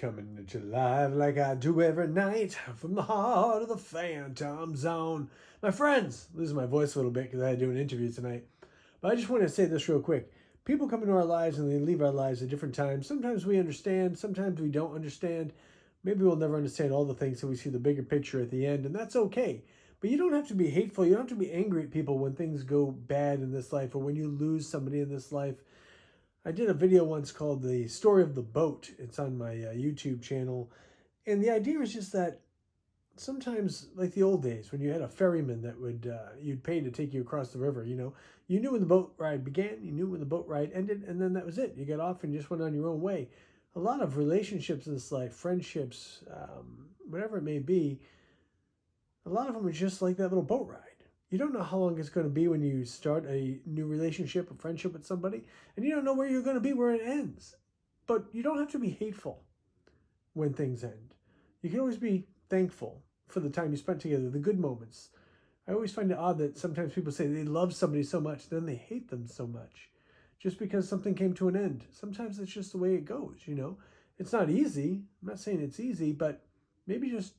Coming at you live like I do every night from the heart of the Phantom Zone. My friends, losing my voice a little bit because I had to do an interview tonight. But I just want to say this real quick. People come into our lives and they leave our lives at different times. Sometimes we understand, sometimes we don't understand. Maybe we'll never understand all the things so we see the bigger picture at the end, and that's okay. But you don't have to be hateful. You don't have to be angry at people when things go bad in this life or when you lose somebody in this life. I did a video once called The Story of the Boat. It's on my YouTube channel. And the idea is just that sometimes, like the old days, when you had a ferryman that would you'd pay to take you across the river, you knew when the boat ride began, you knew when the boat ride ended, and then that was it. You got off and just went on your own way. A lot of relationships in this life, friendships, whatever it may be, a lot of them are just like that little boat ride. You don't know how long it's going to be when you start a new relationship, a friendship with somebody, and you don't know where you're going to be where it ends. But you don't have to be hateful when things end. You can always be thankful for the time you spent together, the good moments. I always find it odd that sometimes people say they love somebody so much, then they hate them so much just because something came to an end. Sometimes it's just the way it goes, It's not easy. I'm not saying it's easy, but maybe just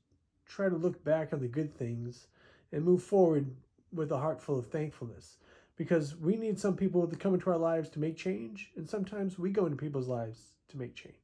try to look back on the good things and move forward with a heart full of thankfulness, because we need some people to come into our lives to make change, and sometimes we go into people's lives to make change.